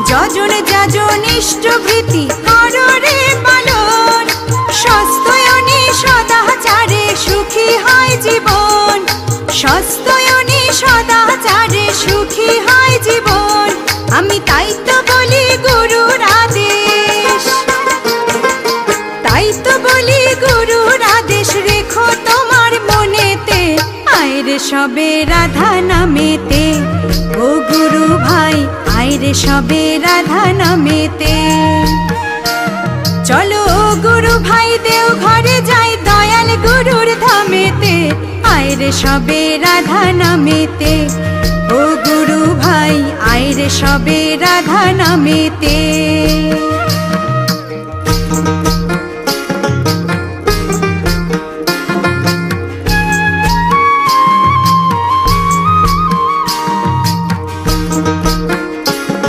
যজন যাজন ইষ্টভৃতি করো রে পালন। সস্তয়নে সদাচারে সুখী হয় জীবন, সস্তয়নে সদাচারে সুখী হয় জীবন। আমি তাই তো বলি গুরুর আদেশ, তাই তো বলি গুরুর আদেশ রেখো তোমার মনেতে। আয়রে সবে রাধা নামেতে, ও গুরু ভাই আয়রে সবে রাধা নামেতে। চলো গুরু ভাই দেও ঘরে যাই দয়াল গুরুর ধামেতে। আয়রে সবে রাধা নামেতে, ও গুরু ভাই আয়রে সবে রাধা নামেতে।